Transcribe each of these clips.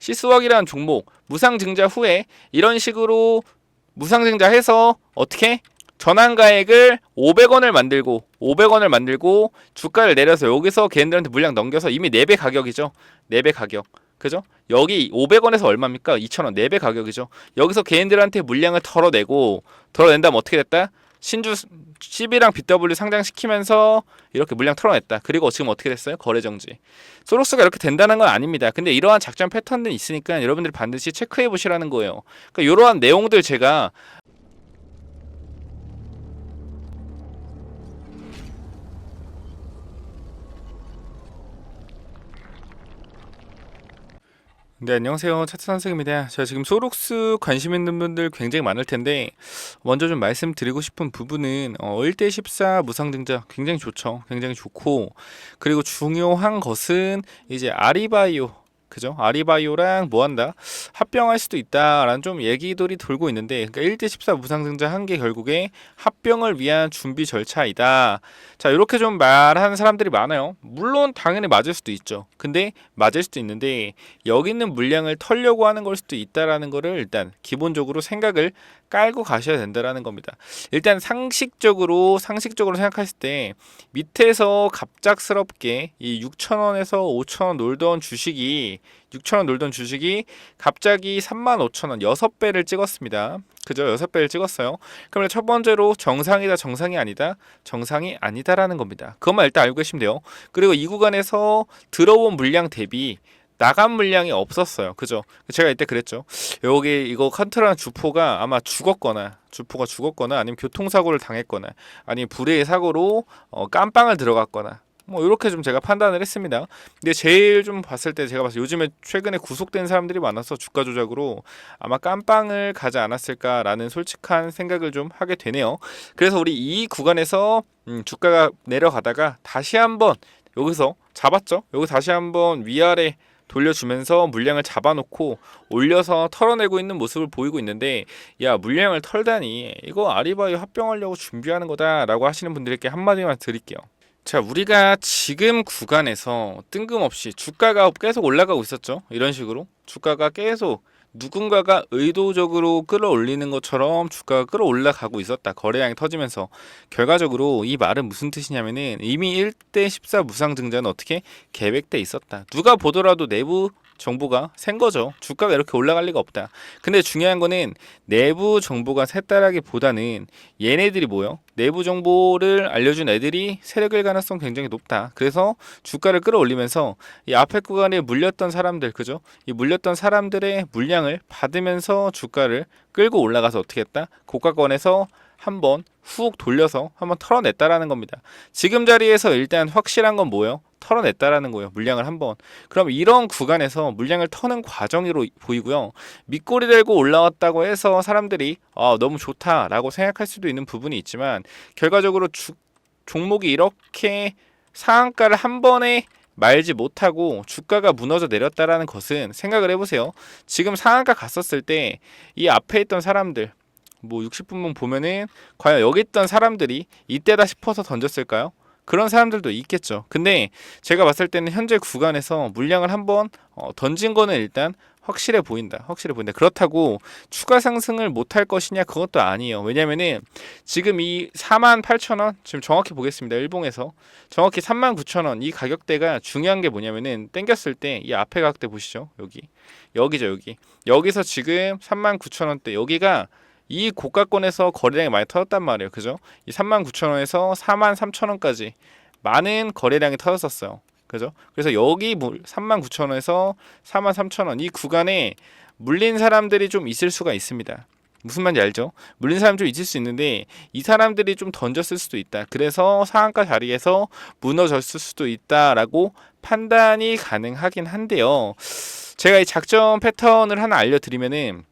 시스워기라는 종목 무상증자 후에 이런 식으로 무상증자해서 어떻게 전환가액을 500원을 만들고 주가를 내려서 여기서 걔네들한테 물량 넘겨서 이미 4배 가격이죠. 4배 가격. 그죠? 여기 500원에서 얼마입니까? 2,000원. 4배 가격이죠. 여기서 걔네들한테 물량을 털어낸 다음 어떻게 됐다? 신주 CB랑 BW 상장시키면서 이렇게 물량 털어냈다. 그리고 지금 어떻게 됐어요? 거래 정지. 소록스가 이렇게 된다는 건 아닙니다. 근데 이러한 작전 패턴들이 있으니까 여러분들이 반드시 체크해 보시라는 거예요. 그러니까 이러한 내용들 제가 네, 안녕하세요. 차트 선생입니다. 제가 지금 소록스 관심 있는 분들 굉장히 많을 텐데 먼저 좀 말씀드리고 싶은 부분은 1대 14 무상증자 굉장히 좋죠. 굉장히 좋고 그리고 중요한 것은 이제 아리바이오 그죠? 아리바이오랑 뭐한다? 합병할 수도 있다라는 좀 얘기들이 돌고 있는데 그러니까 1대 14 무상증자 한 게 결국에 합병을 위한 준비 절차이다. 자, 이렇게 좀 말하는 사람들이 많아요. 물론 당연히 맞을 수도 있죠. 근데 맞을 수도 있는데 여기 있는 물량을 털려고 하는 걸 수도 있다라는 거를 일단 기본적으로 생각을 깔고 가셔야 된다라는 겁니다. 일단 상식적으로 생각했을 때 밑에서 갑작스럽게 이 6,000원에서 5,000원 놀던 주식이 6,000원 놀던 주식이 갑자기 35,000원 6배를 찍었습니다. 그죠? 6배를 찍었어요. 그러면 첫 번째로 정상이다, 정상이 아니다, 정상이 아니다라는 겁니다. 그것만 일단 알고 계시면 돼요. 그리고 이 구간에서 들어온 물량 대비 나간 물량이 없었어요. 그죠? 제가 이때 그랬죠. 여기 이거 컨트롤한 주포가 아마 주포가 죽었거나 아니면 교통사고를 당했거나 아니면 불의의 사고로 깜빵을 들어갔거나 뭐 이렇게 좀 제가 판단을 했습니다. 근데 제일 좀 봤을 때 제가 봤을 때 요즘에 최근에 구속된 사람들이 많아서 주가 조작으로 아마 깜빵을 가지 않았을까라는 솔직한 생각을 좀 하게 되네요. 그래서 우리 이 구간에서 주가가 내려가다가 다시 한번 여기서 잡았죠. 여기 다시 한번 위아래 돌려주면서 물량을 잡아놓고 올려서 털어내고 있는 모습을 보이고 있는데 야 물량을 털다니 이거 아리바이오 합병하려고 준비하는 거다라고 하시는 분들께 한마디만 드릴게요. 자, 우리가 지금 구간에서 뜬금없이 주가가 계속 올라가고 있었죠. 이런 식으로 주가가 계속 누군가가 의도적으로 끌어올리는 것처럼 주가가 끌어올라가고 있었다. 거래량이 터지면서 결과적으로 이 말은 무슨 뜻이냐면은 이미 1대 14 무상증자는 어떻게 계획돼 있었다. 누가 보더라도 내부 정보가 센 거죠. 주가가 이렇게 올라갈 리가 없다. 근데 중요한 거는 내부 정보가 셌다라기보다는 얘네들이 뭐요? 내부 정보를 알려준 애들이 세력일 가능성 굉장히 높다. 그래서 주가를 끌어올리면서 이 앞에 구간에 물렸던 사람들, 그죠? 이 물렸던 사람들의 물량을 받으면서 주가를 끌고 올라가서 어떻게 했다? 고가권에서 한번 훅 돌려서 한번 털어냈다라는 겁니다. 지금 자리에서 일단 확실한 건 뭐예요? 털어냈다라는 거예요. 물량을 한번. 그럼 이런 구간에서 물량을 터는 과정으로 보이고요. 밑꼬리 들고 올라왔다고 해서 사람들이 너무 좋다라고 생각할 수도 있는 부분이 있지만 결과적으로 종목이 이렇게 상한가를 한 번에 말지 못하고 주가가 무너져 내렸다라는 것은 생각을 해보세요. 지금 상한가 갔었을 때 이 앞에 있던 사람들 뭐 60분봉 보면은 과연 여기 있던 사람들이 이때다 싶어서 던졌을까요? 그런 사람들도 있겠죠. 근데 제가 봤을 때는 현재 구간에서 물량을 한번 던진 거는 일단 확실해 보인다. 그렇다고 추가 상승을 못할 것이냐 그것도 아니에요. 왜냐면은 지금 이 48,000원 지금 정확히 보겠습니다. 일봉에서 정확히 39,000원 이 가격대가 중요한 게 뭐냐면은 땡겼을 때 이 앞에 가격대 보시죠. 여기죠. 여기서 지금 39,000원대 여기가 이 고가권에서 거래량이 많이 터졌단 말이에요. 그죠? 이 39,000원에서 43,000원까지 많은 거래량이 터졌었어요. 그죠? 그래서 여기 39,000원에서 43,000원 이 구간에 물린 사람들이 좀 있을 수가 있습니다. 무슨 말인지 알죠? 물린 사람 좀 있을 수 있는데 이 사람들이 좀 던졌을 수도 있다. 그래서 상한가 자리에서 무너졌을 수도 있다라고 판단이 가능하긴 한데요. 제가 이 작전 패턴을 하나 알려드리면은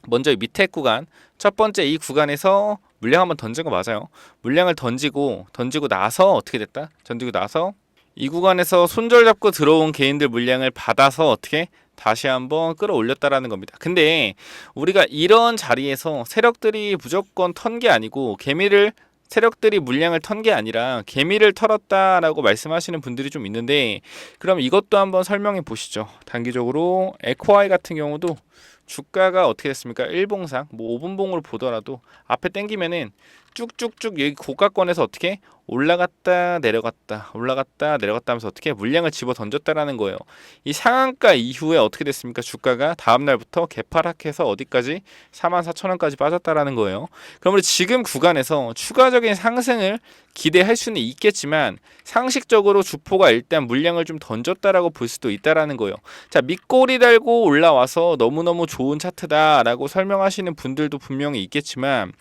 먼저 이 밑에 구간 첫 번째 이 구간에서 물량 한번 던진 거 맞아요. 물량을 던지고 나서 어떻게 됐다? 던지고 나서 이 구간에서 손절 잡고 들어온 개인들 물량을 받아서 어떻게 다시 한번 끌어올렸다라는 겁니다. 근데 우리가 이런 자리에서 세력들이 무조건 턴 게 아니고 개미를 세력들이 물량을 턴 게 아니라 개미를 털었다라고 말씀하시는 분들이 좀 있는데, 그럼 이것도 한번 설명해 보시죠. 단기적으로 에코아이 같은 경우도 주가가 어떻게 됐습니까? 일봉상 뭐 5분봉으로 보더라도 앞에 땡기면은 쭉쭉쭉 여기 고가권에서 어떻게 올라갔다 내려갔다 올라갔다 내려갔다 하면서 어떻게 물량을 집어 던졌다라는 거예요. 이 상한가 이후에 어떻게 됐습니까? 주가가 다음 날부터 개파락해서 어디까지 44,000원까지 빠졌다라는 거예요. 그러면 지금 구간에서 추가적인 상승을 기대할 수는 있겠지만 상식적으로 주포가 일단 물량을 좀 던졌다라고 볼 수도 있다라는 거예요. 자, 밑꼬리 달고 올라와서 너무너무 좋은 차트다라고 설명하시는 분들도 분명히 있겠지만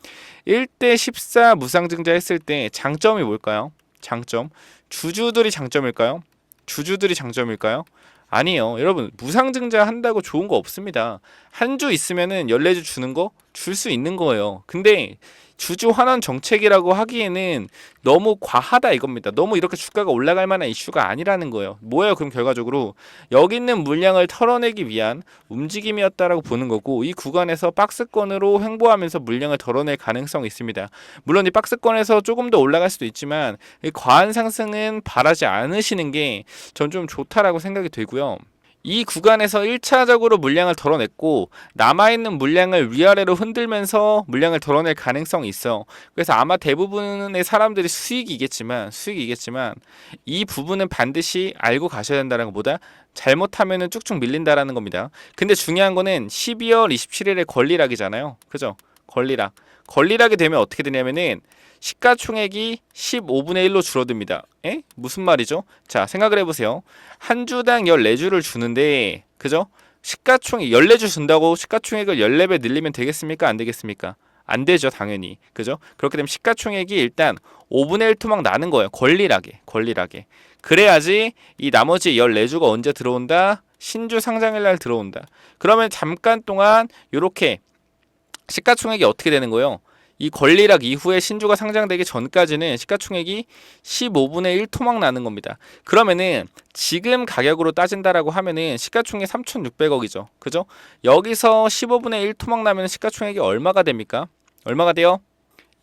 1대 14 무상증자 했을 때 장점이 뭘까요? 장점. 주주들이 장점일까요? 주주들이 장점일까요? 아니에요. 여러분, 무상증자 한다고 좋은 거 없습니다. 한 주 있으면은 14주 주는 거 줄 수 있는 거예요. 근데 주주 환원 정책이라고 하기에는 너무 과하다 이겁니다. 너무 이렇게 주가가 올라갈 만한 이슈가 아니라는 거예요. 뭐예요? 그럼 결과적으로 여기 있는 물량을 털어내기 위한 움직임이었다라고 보는 거고, 이 구간에서 박스권으로 횡보하면서 물량을 덜어낼 가능성이 있습니다. 물론 이 박스권에서 조금 더 올라갈 수도 있지만 이 과한 상승은 바라지 않으시는 게 전 좀 좋다라고 생각이 되고요. 이 구간에서 1차적으로 물량을 덜어냈고 남아있는 물량을 위아래로 흔들면서 물량을 덜어낼 가능성이 있어. 그래서 아마 대부분의 사람들이 수익이겠지만 이 부분은 반드시 알고 가셔야 된다는 것보다 잘못하면은 쭉쭉 밀린다라는 겁니다. 근데 중요한 거는 12월 27일에 권리락이잖아요. 그죠? 권리락이 되면 어떻게 되냐면은 시가총액이 15분의 1로 줄어듭니다. 에? 무슨 말이죠? 자, 생각을 해보세요. 한 주당 14주를 주는데, 그죠? 시가총액 14주 준다고 시가총액을 14배 늘리면 되겠습니까? 안 되겠습니까? 안 되죠, 당연히. 그죠? 그렇게 되면 시가총액이 일단 5분의 1 토막 나는 거예요. 권리락에. 그래야지 이 나머지 14주가 언제 들어온다? 신주 상장일 날 들어온다. 그러면 잠깐 동안 요렇게 시가총액이 어떻게 되는 거예요? 이 권리락 이후에 신주가 상장되기 전까지는 시가총액이 15분의 1 토막 나는 겁니다. 그러면은 지금 가격으로 따진다라고 하면은 시가총액 3,600억이죠. 그죠? 여기서 15분의 1 토막 나면 시가총액이 얼마가 됩니까? 얼마가 돼요?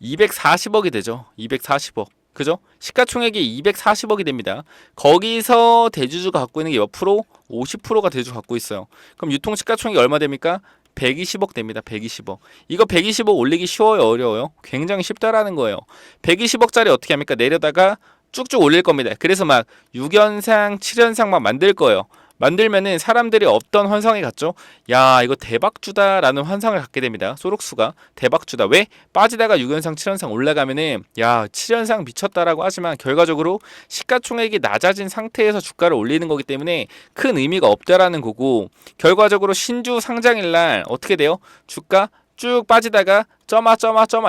240억이 되죠. 240억. 그죠? 시가총액이 240억이 됩니다. 거기서 대주주가 갖고 있는 게 몇 프로? 50%가 대주주 갖고 있어요. 그럼 유통 시가총액이 얼마 됩니까? 120억 됩니다. 120억. 이거 120억 올리기 쉬워요? 어려워요? 굉장히 쉽다라는 거예요. 120억짜리 어떻게 합니까? 내려다가 쭉쭉 올릴 겁니다. 그래서 막 6연상, 7연상 막 만들 거예요. 만들면은 사람들이 어떤 환상이 갖죠? 야, 이거 대박주다라는 환상을 갖게 됩니다. 소록수가 대박주다. 왜? 빠지다가 6연상, 7연상 올라가면은 야, 7연상 미쳤다라고 하지만 결과적으로 시가총액이 낮아진 상태에서 주가를 올리는 거기 때문에 큰 의미가 없다라는 거고, 결과적으로 신주 상장일 날 어떻게 돼요? 주가 쭉 빠지다가 점아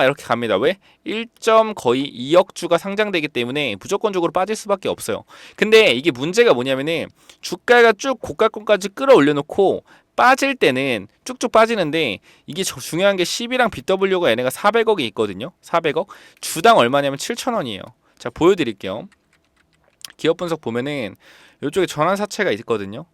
이렇게 갑니다. 왜? 1점 거의 2억 주가 상장되기 때문에 무조건적으로 빠질 수밖에 없어요. 근데 이게 문제가 뭐냐면은 주가가 쭉 고가권까지 끌어올려 놓고 빠질 때는 쭉쭉 빠지는데, 이게 중요한 게 10이랑 BW가 얘네가 400억이 있거든요. 400억. 주당 얼마냐면 7,000원이에요. 자, 보여드릴게요. 기업 분석 보면은 이쪽에 전환사채가 있거든요.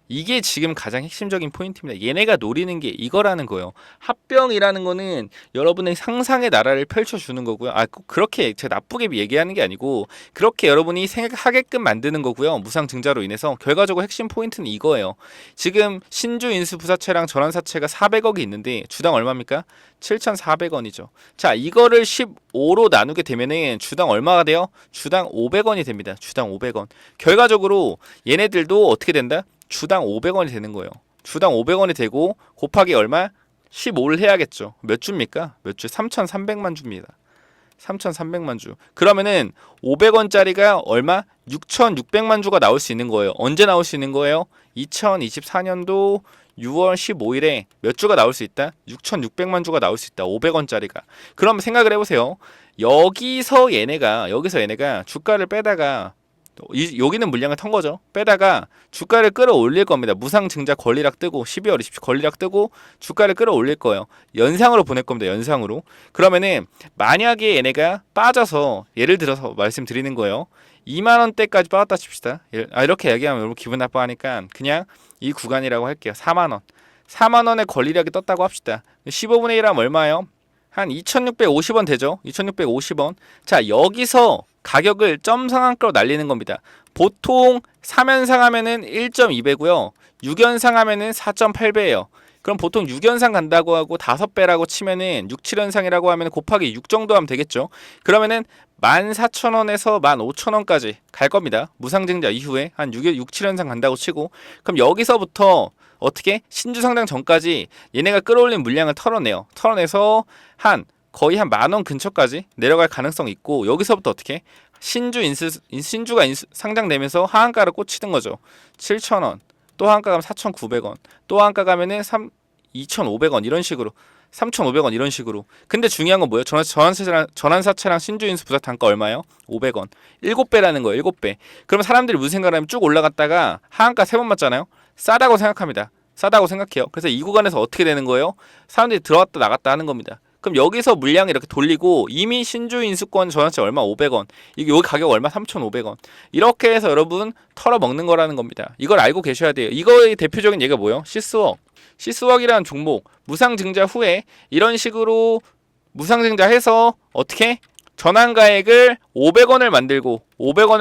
이게 지금 가장 핵심적인 포인트입니다. 얘네가 노리는 게 이거라는 거예요. 합병이라는 거는 여러분의 상상의 나라를 펼쳐주는 거고요. 꼭 그렇게 제가 나쁘게 얘기하는 게 아니고 그렇게 여러분이 생각하게끔 만드는 거고요. 무상증자로 인해서 결과적으로 핵심 포인트는 이거예요. 지금 신주 인수 부사채랑 전환사채가 400억이 있는데 주당 얼마입니까? 7,400원이죠. 자, 이거를 15로 나누게 되면은 주당 얼마가 돼요? 주당 500원이 됩니다. 주당 500원. 결과적으로 얘네들도 어떻게 된다? 주당 500원이 되는 거예요. 주당 500원이 되고 곱하기 얼마? 15를 해야겠죠. 몇 주입니까? 몇 주? 3,300만 주입니다. 3,300만 주. 그러면은 500원짜리가 얼마? 6,600만 주가 나올 수 있는 거예요. 언제 나올 수 있는 거예요? 2024년도 6월 15일에 몇 주가 나올 수 있다? 6,600만 주가 나올 수 있다. 500원짜리가. 그럼 생각을 해보세요. 여기서 얘네가 주가를 빼다가 여기는 물량을 턴 거죠. 빼다가 주가를 끌어올릴 겁니다. 무상증자 권리락 뜨고 12월 27일 권리락 뜨고 주가를 끌어올릴 거예요. 연상으로 보낼 겁니다. 연상으로. 그러면은 만약에 얘네가 빠져서 예를 들어서 말씀드리는 거예요. 2만 원대까지 빠졌다 칩시다. 이렇게 얘기하면 여러분 기분 나빠하니까 그냥 이 구간이라고 할게요. 4만 원. 4만 원의 권리락이 떴다고 합시다. 15분의 1 하면 얼마예요? 한 2,650원 되죠. 2,650원. 자, 여기서 가격을 점 상한가로 날리는 겁니다. 보통 3연상 하면은 1.2배고요. 6연상 하면은 4.8배예요. 그럼 보통 6연상 간다고 하고 5배라고 치면은 6, 7연상이라고 하면 곱하기 6 정도 하면 되겠죠. 그러면은 14,000원에서 15,000원까지 갈 겁니다. 무상증자 이후에 한 6, 7연상 간다고 치고, 그럼 여기서부터 어떻게 신주 상장 전까지 얘네가 끌어올린 물량을 털어내요. 털어내서 한 거의 한 10,000원 근처까지 내려갈 가능성이 있고, 여기서부터 어떻게 신주가 상장되면서 하한가를 꽂히는 거죠. 7,000원, 또 하한가 가면 4,900원, 또 하한가 가면은 2,500원 이런 식으로, 3,500원 이런 식으로. 근데 중요한 건 뭐예요? 전환사채랑 신주인수 부사 단가 얼마예요? 500원. 7배라는 거예요. 7배. 그럼 사람들이 무슨 생각을 하면 쭉 올라갔다가 하한가 3번 맞잖아요. 싸다고 생각합니다. 싸다고 생각해요. 그래서 이 구간에서 어떻게 되는 거예요? 사람들이 들어왔다 나갔다 하는 겁니다. 그럼 여기서 물량이 이렇게 돌리고, 이미 신주 인수권 전환세 얼마? 500원. 이게 여기 가격 얼마? 3,500원. 이렇게 해서 여러분 털어먹는 거라는 겁니다. 이걸 알고 계셔야 돼요. 이거의 대표적인 예가 뭐예요? 시스웍. 시스웍이라는 종목 무상증자 후에 이런 식으로 무상증자해서 어떻게? 전환가액을 500원을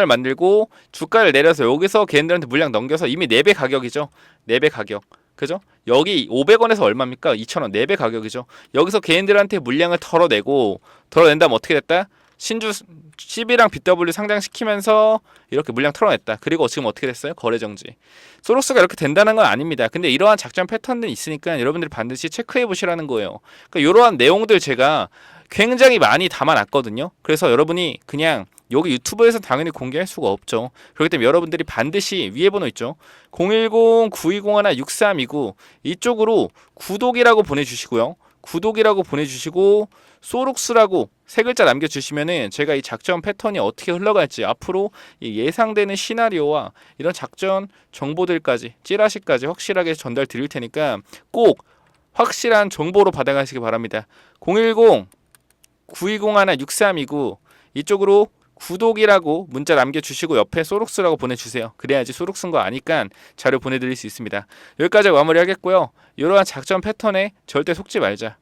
만들고 주가를 내려서 여기서 걔네들한테 물량 넘겨서 이미 4배 가격이죠. 4배 가격. 그죠? 여기 500원에서 얼마입니까? 2,000원. 4배 가격이죠. 여기서 걔네들한테 물량을 털어낸 다음 어떻게 됐다? 신주 CB랑 BW 상장시키면서 이렇게 물량 털어냈다. 그리고 지금 어떻게 됐어요? 거래 정지. 소록스가 이렇게 된다는 건 아닙니다. 근데 이러한 작전 패턴들이 있으니까 여러분들이 반드시 체크해 보시라는 거예요. 그러니까 이러한 내용들 제가 굉장히 많이 담아놨거든요. 그래서 여러분이 그냥 여기 유튜브에서 당연히 공개할 수가 없죠. 그렇기 때문에 여러분들이 반드시 위에 번호 있죠. 010-9201-6329 이쪽으로 구독이라고 보내주시고요. 구독이라고 보내주시고 소록스라고 세 글자 남겨주시면은 제가 이 작전 패턴이 어떻게 흘러갈지, 앞으로 이 예상되는 시나리오와 이런 작전 정보들까지 찌라시까지 확실하게 전달 드릴 테니까 꼭 확실한 정보로 받아가시기 바랍니다. 010-9201-6329 이쪽으로 구독이라고 문자 남겨주시고 옆에 소록스라고 보내주세요. 그래야지 소록스인 거 아니까 자료 보내드릴 수 있습니다. 여기까지 마무리하겠고요. 이러한 작전 패턴에 절대 속지 말자.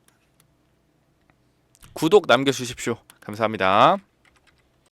구독 남겨주십시오. 감사합니다.